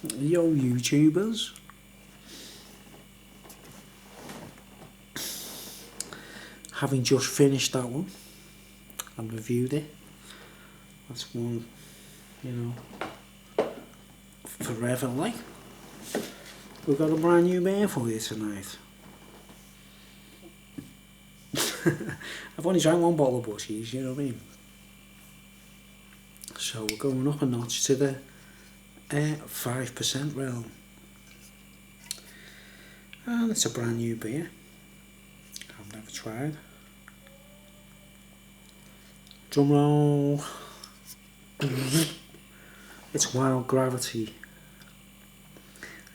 Yo, YouTubers. Having just finished that one and reviewed it. That's one, you know, forever like. We've got a brand new beer for you tonight. I've only drank one bottle of Bushies, you know what I mean? So we're going up a notch to the 5% realm. And it's a brand new beer. I've never tried. Drum roll. It's Wild Gravity.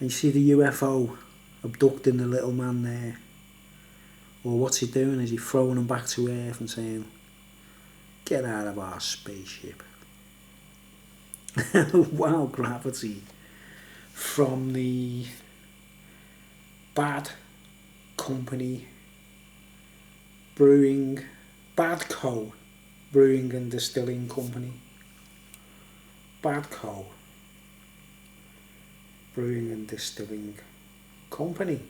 And you see the UFO abducting the little man there. Or what's he doing? Is he throwing him back to Earth and saying, "Get out of our spaceship." Wild Gravity from the Bad Company Brewing, Badco Brewing and Distilling Company. Badco Brewing and Distilling Company.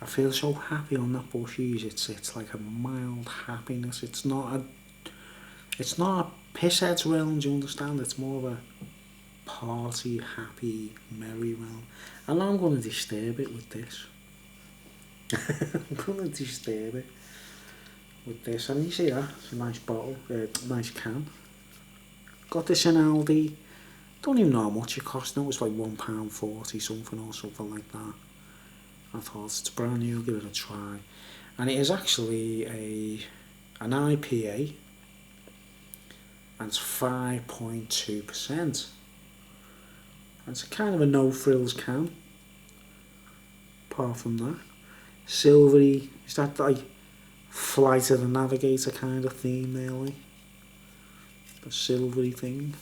I feel so happy on that Bushies. It's like a mild happiness. It's not a pisshead's realm, do you understand? It's more of a party, happy, merry realm. And I'm going to disturb it with this. I'm going to disturb it with this. And you see that? It's a nice bottle, nice can. Got this in Aldi. Don't even know how much it cost. No, it was like £1.40 something or something like that. I thought it's brand new, give it a try. And it is actually an IPA. And it's 5.2%. And it's a kind of a no-frills can. Apart from that. Silvery, is that like Flight of the Navigator kind of theme there, like? The silvery thing.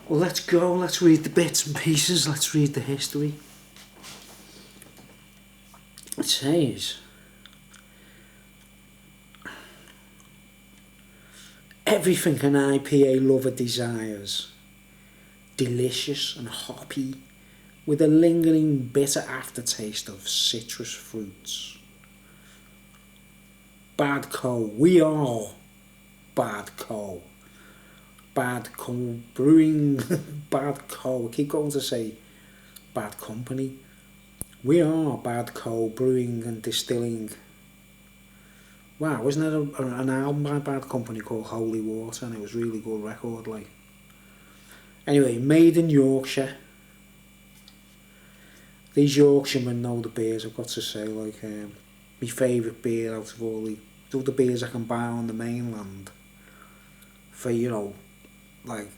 Well, let's go, let's read the bits and pieces, let's read the history. It says, everything an IPA lover desires. Delicious and hoppy, with a lingering bitter aftertaste of citrus fruits. Badco, we are Badco. Badco Brewing, Badco, I keep going to say Bad Company. We are Badco Brewing and Distilling. Wow, wasn't there an album by Bad Company called Holy Water, and it was a really good record, like. Anyway, made in Yorkshire. These Yorkshiremen know the beers, I've got to say, like, my favourite beer out of all the beers I can buy on the mainland for, you know, like,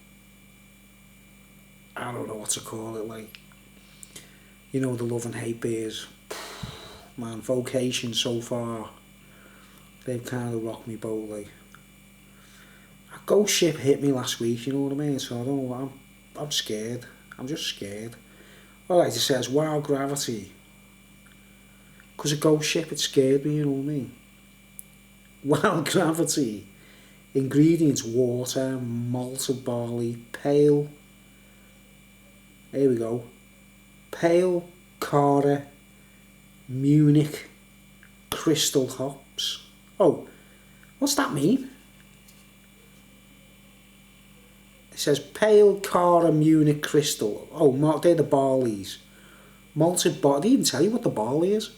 I don't know what to call it, like, you know, the love and hate beers. Man, Vocation so far, they've kind of rocked me boat, like. A ghost ship hit me last week, you know what I mean, so I don't know what, I'm scared, I'm just scared. Alright, it says Wild Gravity. Because a ghost ship, it scared me, you know what I mean. Wild Gravity. Ingredients: water, malted barley, pale. Here we go. Pale, Cara, Munich, crystal hops. Oh, what's that mean? It says pale, Cara, Munich, crystal. Oh, they're the barleys. Malted barley. They didn't tell you what the barley is.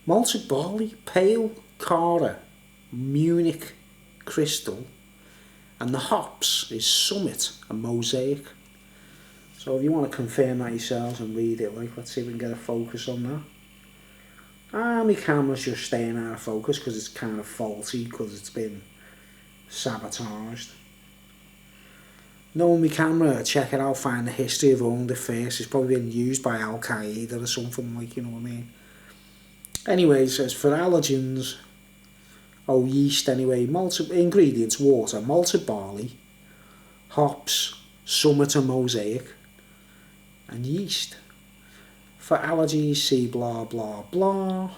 Malted barley, pale, Cara, Munich, crystal. And the hops is Summit and Mosaic. So if you want to confirm that yourselves and read it, like, let's see if we can get a focus on that. My camera's just staying out of focus because it's kind of faulty because it's been sabotaged. Knowing my camera, check it out, find the history of owning it first. It's probably been used by Al Qaeda or something, like, you know what I mean. Anyway, it says for allergens, yeast anyway, malted ingredients: water, malted barley, hops, Summit and Mosaic, and yeast. For allergies, see blah blah blah.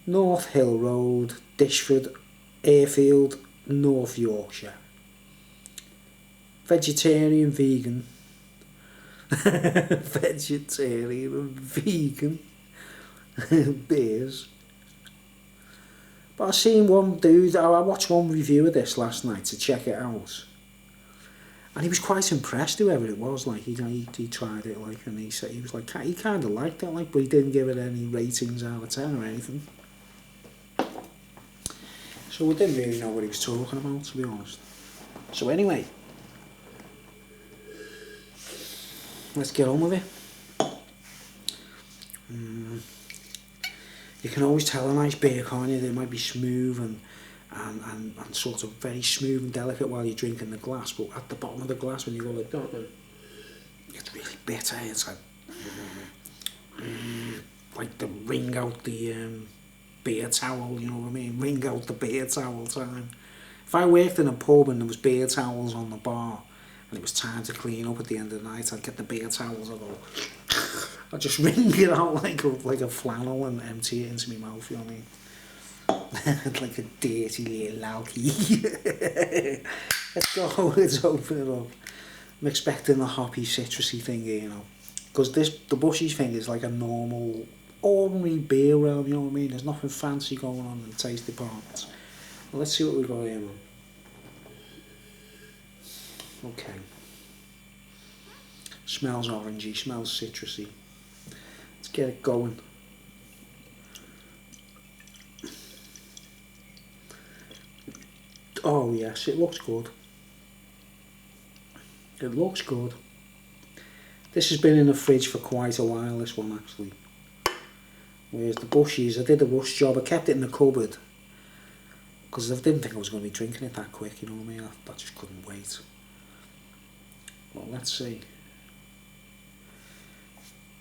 North Hill Road, Dishford, Airfield, North Yorkshire. vegetarian, vegan, vegetarian and vegan beers. But I seen one dude, I watched one review of this last night to check it out. And he was quite impressed, whoever it was, like, he tried it, like, and he said, he was like, he kind of liked it, like, but he didn't give it any ratings out of 10 or anything. So we didn't really know what he was talking about, to be honest. So anyway, let's get on with it. You can always tell a nice beer, can't you? They might be smooth and sort of very smooth and delicate while you're drinking the glass, but at the bottom of the glass when you go like that, it's really bitter. It's like the wring out the beer towel, you know what I mean? Wring out the beer towel time. If I worked in a pub and there was beer towels on the bar and it was time to clean up at the end of the night, I'd get the beer towels, I'd just wring it out like a flannel and empty it into my mouth, you know what I mean? Like a dirty little lalky. Let's go, let's open it up. I'm expecting the hoppy, citrusy thing here, you know. Because the Bushies thing is like a normal, ordinary beer realm, you know what I mean? There's nothing fancy going on in the taste departments. Well, let's see what we've got here, man. Okay. Smells orangey, smells citrusy. Let's get it going. Oh yes, it looks good. It looks good. This has been in the fridge for quite a while, this one actually. Whereas the Bushies, I did a rush job, I kept it in the cupboard. Because I didn't think I was going to be drinking it that quick, you know what I mean? I just couldn't wait. Well, let's see.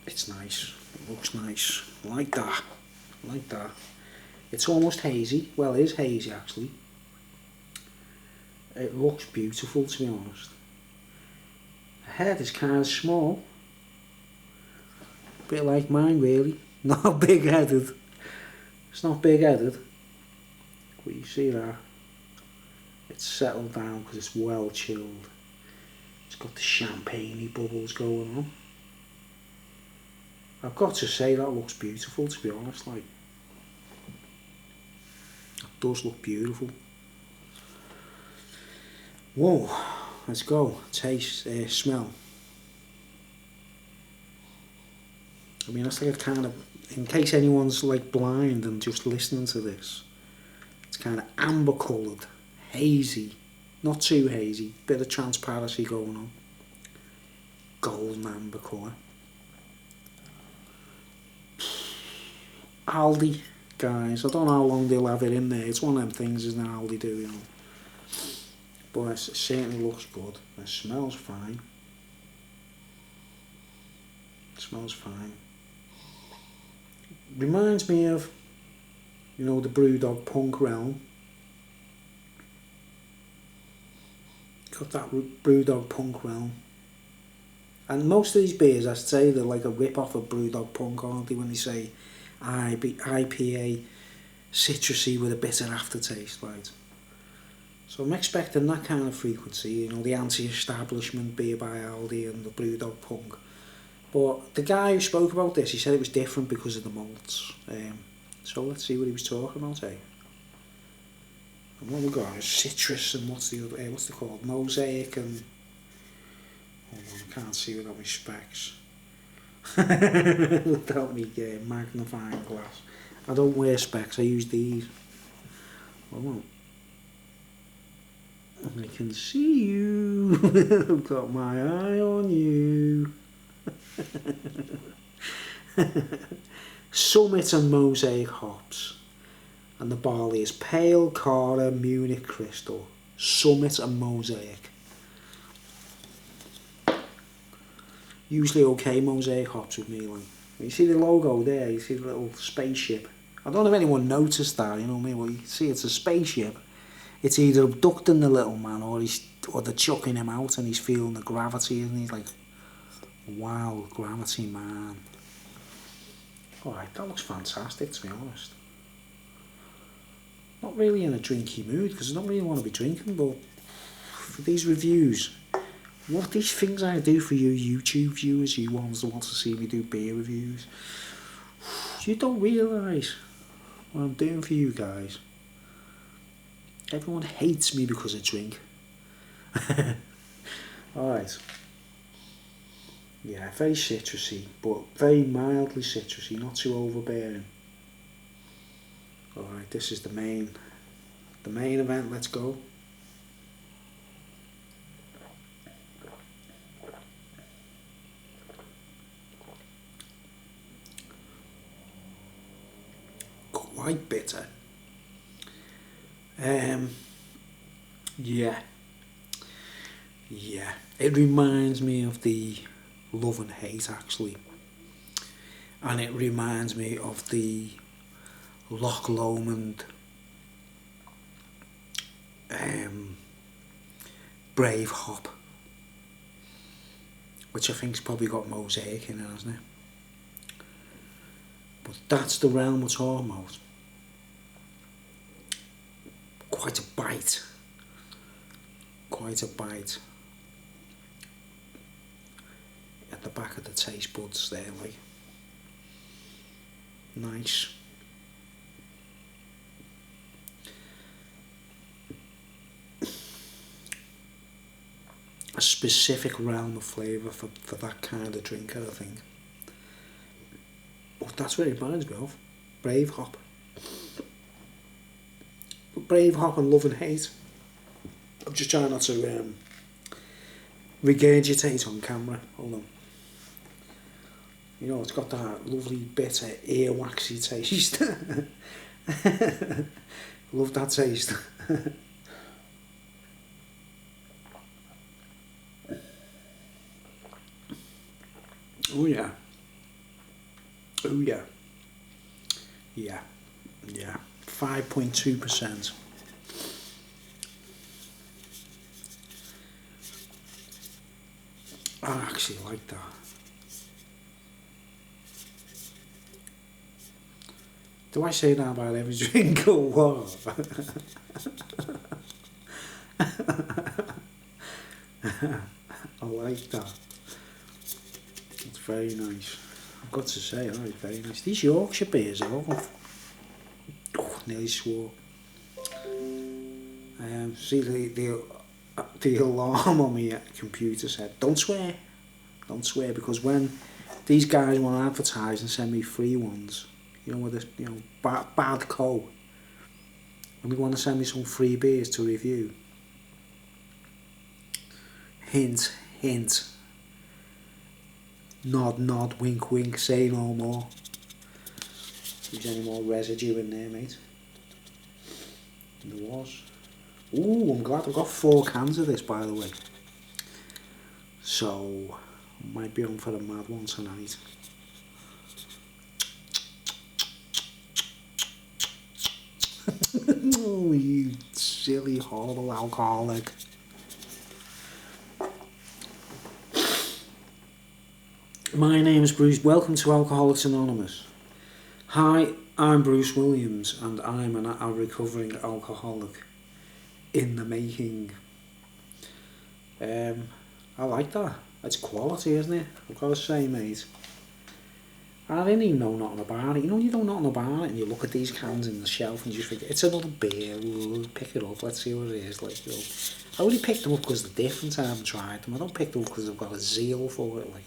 It's nice. It looks nice. Like that. Like that. It's almost hazy. Well, it is hazy actually. It looks beautiful, to be honest. The head is kind of small. A bit like mine, really. Not big-headed. It's not big-headed. But you see that. It's settled down because it's well chilled. It's got the champagne-y bubbles going on. I've got to say that looks beautiful, to be honest. Like, it does look beautiful. Whoa, let's go. Taste, smell. I mean, that's like a kind of, in case anyone's like blind and just listening to this, it's kind of amber coloured, hazy, not too hazy, bit of transparency going on. Golden amber colour. Aldi, guys, I don't know how long they'll have it in there. It's one of them things, isn't it, Aldi do, you know. But it certainly looks good. It smells fine. It smells fine. Reminds me of, you know, the Brewdog Punk realm. Got that Brewdog Punk realm. And most of these beers, I say, they're like a rip-off of Brewdog Punk, aren't they, when they say IPA, citrusy with a bitter aftertaste, right? So I'm expecting that kind of frequency, you know, the anti-establishment beer by Aldi and the Brewdog Punk. But the guy who spoke about this, he said it was different because of the malts. So let's see what he was talking about, eh? And what we got is citrus and what's it called? Mosaic and... Hold on, I can't see without my specs. Without me magnifying glass. I don't wear specs, I use these. I won't. I can see you. I've got my eye on you. Summit and Mosaic hops. And the barley is Pale, Cara, Munich Crystal. Summit and Mosaic. Usually okay Mosaic hops with me, like. You see the logo there, you see the little spaceship. I don't know if anyone noticed that, you know what I mean? Well, you see it's a spaceship. It's either abducting the little man or they're chucking him out and he's feeling the gravity and he's like, wow, gravity man. Alright, that looks fantastic, to be honest. Not really in a drinky mood because I don't really want to be drinking, but for these reviews, What these things I do for you YouTube viewers, you ones that want to see me do beer reviews, you don't realise what I'm doing for you guys. Everyone hates me because I drink. Alright. Yeah, very citrusy, but very mildly citrusy, not too overbearing. Alright, this is the main event, let's go. Quite bitter. Yeah. It reminds me of the Love and Hate, actually, and it reminds me of the Loch Lomond Brave Hop, which I think's probably got Mosaic in it, hasn't it? But that's the realm we're talking about. Quite a bite. At the back of the taste buds there, like. Nice. A specific realm of flavour for that kind of drinker, I think. But that's what it reminds me of. Brave Hop. Brave Hop and Love and Hate. I'm just trying not to regurgitate on camera. Hold on. You know, it's got that lovely bitter earwaxy taste. Love that taste. Oh yeah. 5.2%. I actually like that. Do I say that about every drink or what? I like that. It's very nice. I've got to say, it's very nice. These Yorkshire beers are all... Oh, nearly swore. See the alarm on my computer said, don't swear, because when these guys want to advertise and send me free ones, you know, with the bad co, and they want to send me some free beers to review. Hint, nod, wink, wink, say no more. If there's any more residue in there, mate. There was. Ooh, I'm glad I've got 4 cans of this, by the way. So, I might be on for a mad one tonight. Oh, you silly, horrible alcoholic. My name is Bruce. Welcome to Alcoholics Anonymous. Hi, I'm Bruce Williams, and I'm a recovering alcoholic in the making. I like that. It's quality, isn't it? I've got to say, mate. I didn't even know nothing about it. You know, you don't know nothing about it, and you look at these cans in the shelf and you just think, it's another beer. We'll pick it up. Let's see what it is. Like, I only picked them up because they're different. I haven't tried them. I don't pick them up because I've got a zeal for it. Like,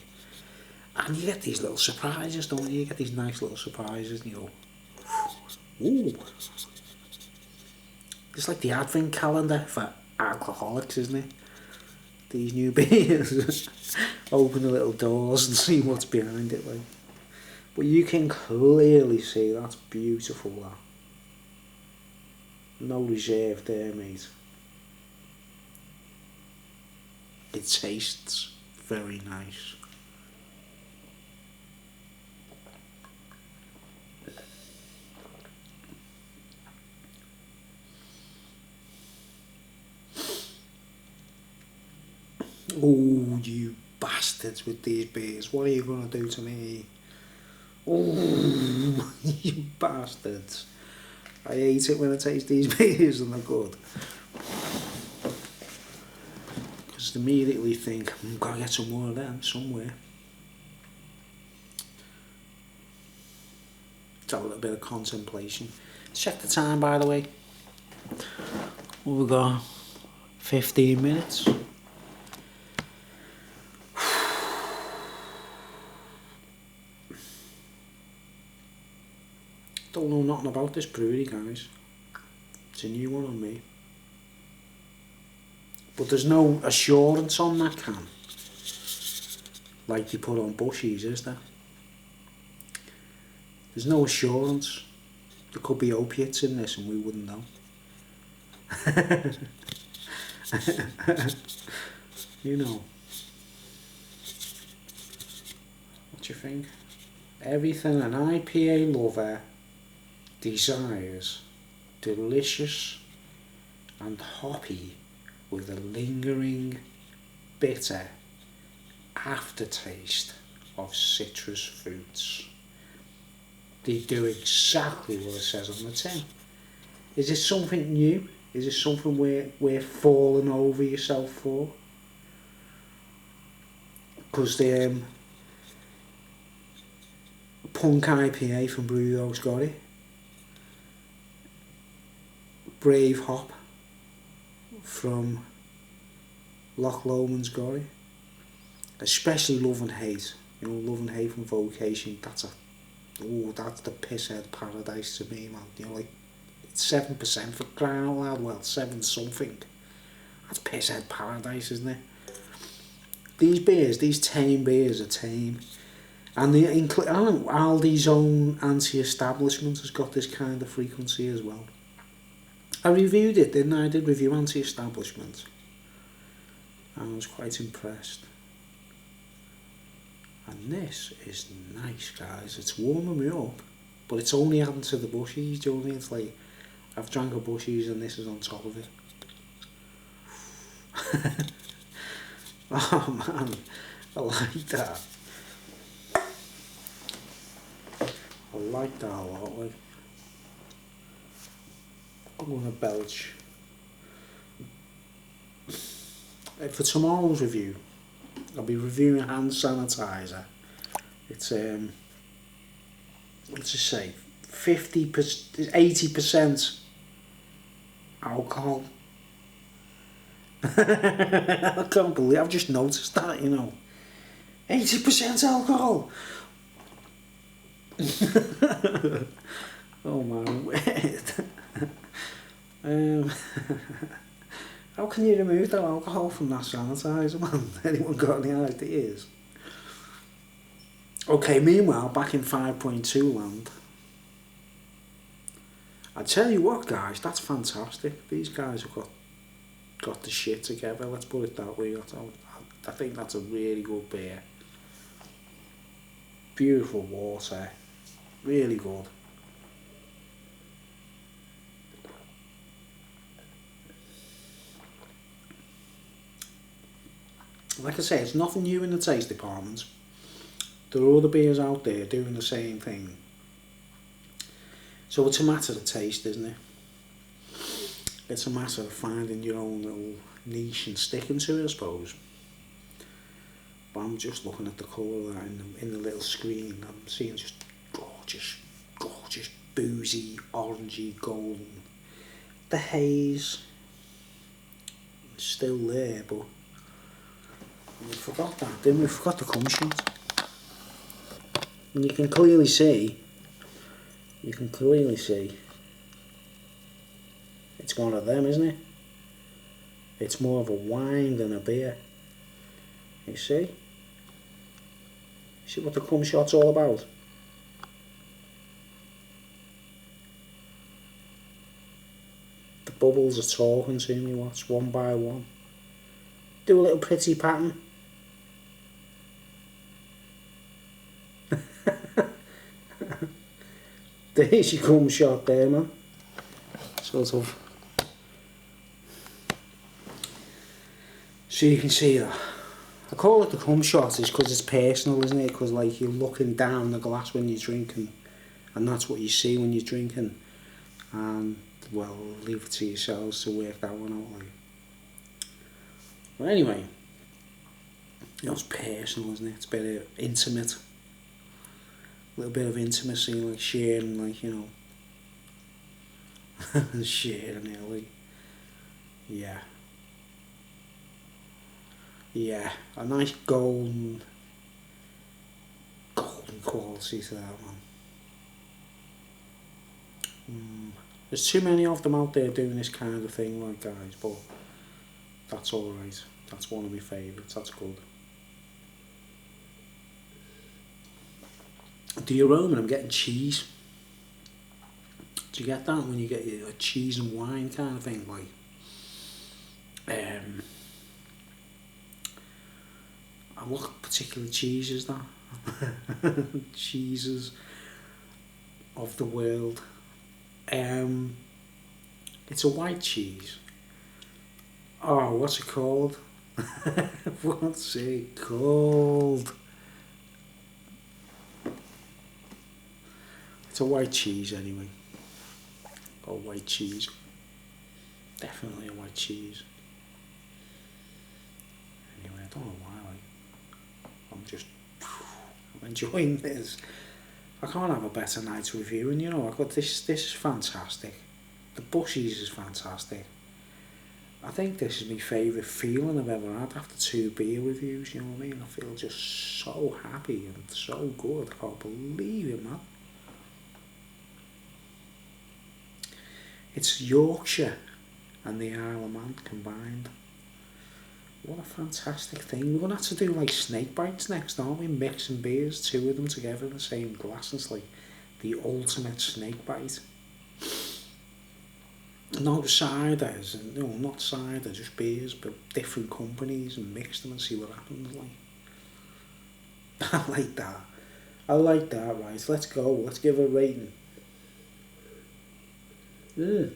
and you get these little surprises, don't you? You get these nice little surprises, and you go, ooh. It's like the advent calendar for alcoholics, isn't it? These new beers. Open the little doors and see what's behind it, like. But you can clearly see that's beautiful, that. No reserve there, mate. It tastes very nice. Oh, you bastards with these beers. What are you going to do to me? Oh, you bastards. I hate it when I taste these beers and they're good. Because just immediately think, I've got to get some more of them somewhere. Let's have a little bit of contemplation. Check the time, by the way. We've got 15 minutes. Don't know nothing about this brewery, guys. It's a new one on me. But there's no assurance on that can, like you put on Bushies, is there? There's no assurance. There could be opiates in this and we wouldn't know. You know. What do you think? Everything an IPA lover desires, delicious and hoppy with a lingering bitter aftertaste of citrus fruits. They do exactly what it says on the tin. Is this something new? Is this something we're falling over yourself for? Because the Punk IPA from Brewing's got it. Brave Hop from Loch Lomond's got it. Especially Love and Hate. You know, Love and Hate from Vocation. That's the pisshead paradise to me, man. You know, like, it's 7% for crying out loud. Well, 7 something. That's pisshead paradise, isn't it? These beers, these tame beers are tame. And Aldi's own anti-establishment has got this kind of frequency as well. I reviewed it, didn't I? I did review anti-establishment. And I was quite impressed. And this is nice, guys. It's warming me up. But it's only adding to the Bushies, do you know what I mean? It's like, I've drank a Bushies and this is on top of it. Oh man, I like that. I like that a lot. Like, I'm gonna belch. For tomorrow's review, I'll be reviewing hand sanitizer. It's let's just say 80% alcohol. I can't believe I've just noticed that, you know. 80% alcohol. Oh man, weird. How can you remove that alcohol from that sanitizer, man? Anyone got any ideas? Okay, meanwhile, back in 5.2 land. I tell you what, guys, that's fantastic. These guys have got the shit together, let's put it that way. I think that's a really good beer. Beautiful water. Really good. Like I say, it's nothing new in the taste department. There are other beers out there doing the same thing. So it's a matter of taste, isn't it? It's a matter of finding your own little niche and sticking to it, I suppose. But I'm just looking at the colour of that in the little screen. I'm seeing just gorgeous, boozy, orangey, golden. The haze is still there, but we forgot that, didn't we? We forgot the cum shot. And you can clearly see, it's one of them, isn't it? It's more of a wine than a beer. You see? See what the cum shot's all about? The bubbles are talking to me, watch, one by one. Do a little pretty pattern. There's your cum shot there, man. Sort of. So you can see that. I call it the cum shot is because it's personal, isn't it? Because like you're looking down the glass when you're drinking, and that's what you see when you're drinking. And well, leave it to yourselves to work that one out. Like. But anyway, You know, it's personal, isn't it? It's a bit intimate. A little bit of intimacy, like sharing, like, you know, sharing it, like, yeah. Yeah, a nice golden quality to that one. There's too many of them out there doing this kind of thing, like, guys, but that's alright. That's one of my favourites, that's good. The aroma, I'm getting cheese. Do you get that when you get a cheese and wine kind of thing? Like, what particular cheese is that? Cheeses of the world. It's a white cheese. Oh, what's it called? What's it called? It's a white cheese anyway. Or white cheese. Definitely a white cheese. Anyway, I don't know why. I'm enjoying this. I can't have a better night's review, and you know, I've got this. This is fantastic. The Bushies is fantastic. I think this is my favourite feeling I've ever had after 2 beer reviews. You know what I mean? I feel just so happy and so good. I can't believe it, man. It's Yorkshire and the Isle of Man combined. What a fantastic thing. We're going to have to do like snake bites next, aren't we? Mixing beers, 2 of them together in the same glass. It's like the ultimate snake bite. No ciders, no, not cider, just beers, but different companies, and mix them and see what happens. Like, I like that. I like that. Right, let's go. Let's give a rating. I'm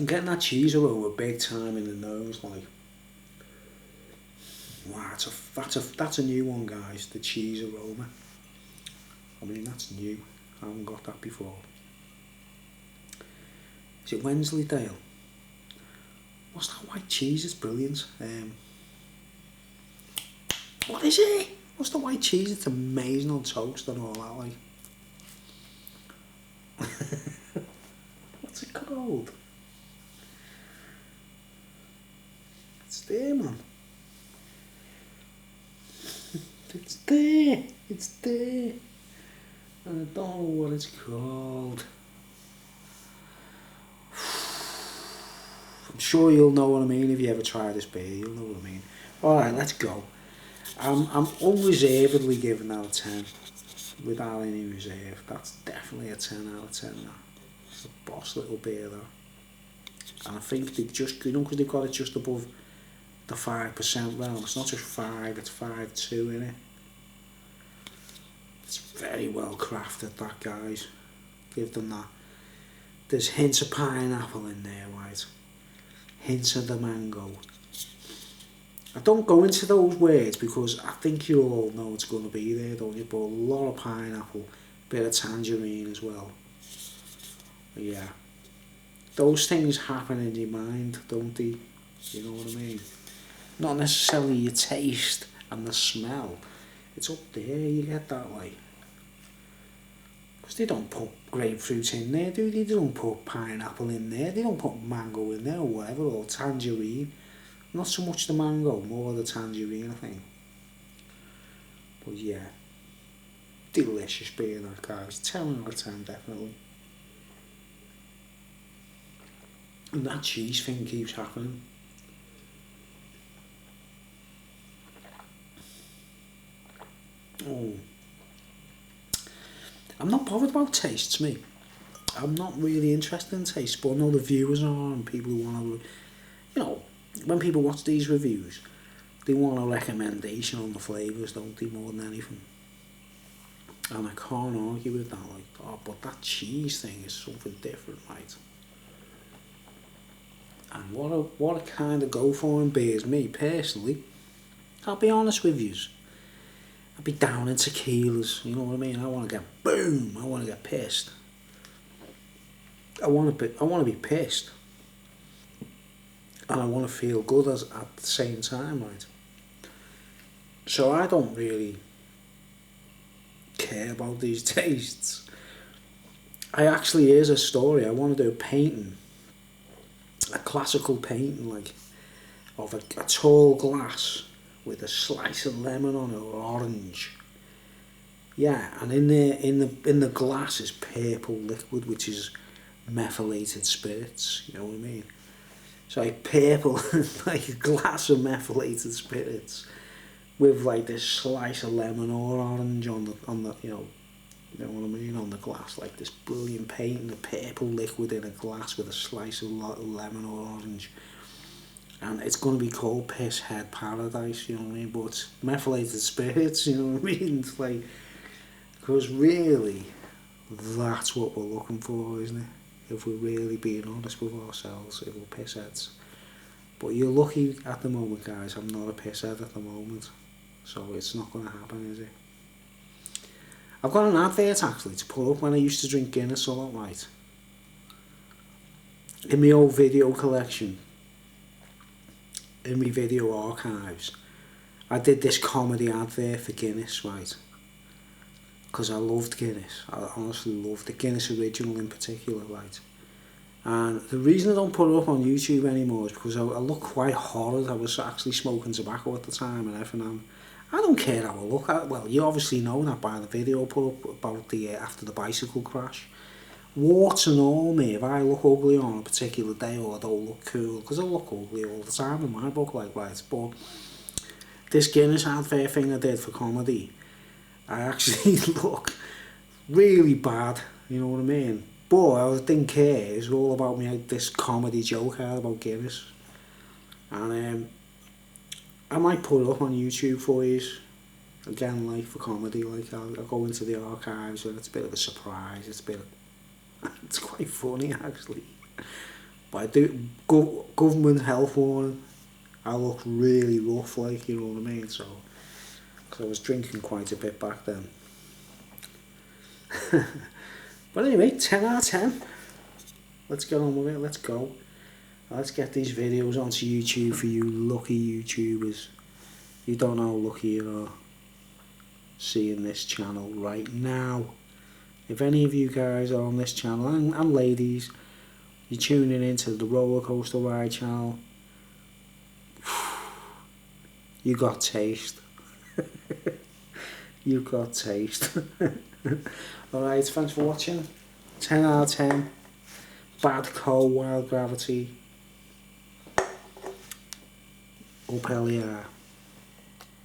getting that cheese aroma big time in the nose, like. Wow, that's a new one, guys. The cheese aroma. I mean, that's new. I haven't got that before. Is it Wensleydale? What's that white cheese? It's brilliant. What is it? What's the white cheese? It's amazing on toast and all that, like. What's it called? It's there, man. It's there. It's there. And I don't know what it's called. I'm sure you'll know what I mean if you ever try this beer. You'll know what I mean. Alright, let's go. I'm unreservedly giving that a 10. Without any reserve. That's definitely a 10 out of 10. That. It's a boss little beer, though. And I think they just, you know, because they've got it just above the 5% realm. It's not just 5, it's 5.2 in it. It's very well crafted, that, guys. Give them that. There's hints of pineapple in there, right? Hints of the mango. I don't go into those words because I think you all know it's going to be there, don't you? But a lot of pineapple, bit of tangerine as well. But yeah. Those things happen in your mind, don't they? You know what I mean? Not necessarily your taste and the smell. It's up there, you get that, like. Because they don't put grapefruit in there, do they? They don't put pineapple in there. They don't put mango in there or whatever, or tangerine. Not so much the mango, more the tangerine, I think. But yeah. Delicious beer, that, guys. 10 out of 10, definitely. And that cheese thing keeps happening. Oh. I'm not bothered about tastes, me. I'm not really interested in tastes, but I know the viewers are and people who want to, you know, when people watch these reviews, they want a recommendation on the flavours, don't they, more than anything. And I can't argue with that, like, oh, but that cheese thing is something different, right? And what I kind of go for in beers, me personally, I'll be honest with yous. I'd be down in tequilas, you know what I mean? I want to get boom, I want to get pissed. I want to be pissed. And I want to feel good at the same time, right? So I don't really care about these tastes. I actually, here's a story. I want to do a painting, a classical painting, like of a tall glass with a slice of lemon on it or orange. Yeah, and in the glass is purple liquid, which is methylated spirits. You know what I mean? So like purple, like a glass of methylated spirits with like this slice of lemon or orange on the you know what I mean, on the glass, like this brilliant painting, the purple liquid in a glass with a slice of lemon or orange. And it's going to be called Piss Head Paradise, you know what I mean? But it's methylated spirits, you know what I mean? It's like, because really, that's what we're looking for, isn't it? If we're really being honest with ourselves, if we're piss heads. But you're lucky at the moment, guys. I'm not a piss head at the moment. So it's not going to happen, is it? I've got an advert actually to put up when I used to drink Guinness a lot, right? In my old video collection, in my video archives, I did this comedy advert for Guinness, right? Because I loved Guinness. I honestly loved the Guinness original in particular, right? And the reason I don't put it up on YouTube anymore is because I look quite horrid. I was actually smoking tobacco at the time and everything. I don't care how I look. Well, you obviously know that by the video I put up about the after the bicycle crash. Warts and all, me, if I look ugly on a particular day or I don't look cool, because I look ugly all the time in my book, like, right, but this Guinness advert thing I did for comedy, I actually look really bad, you know what I mean? But I didn't care, it was all about me, this comedy joke I had about Guinness. And I might put it up on YouTube for you, again, like, for comedy, like, I'll go into the archives and it's a bit of a surprise, it's quite funny actually. But I do, government health warning, I look really rough, like, you know what I mean, so, because I was drinking quite a bit back then. But anyway, 10 out of 10. Let's get on with it, let's go. Let's get these videos onto YouTube for you lucky YouTubers. You don't know how lucky you are seeing this channel right now. If any of you guys are on this channel, and ladies, you're tuning into the Roller Coaster Ride channel, you got taste. You got taste. Alright, thanks for watching. 10 out of 10. Bad Coal, Wild Gravity. Up hell yeah.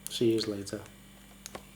See you later.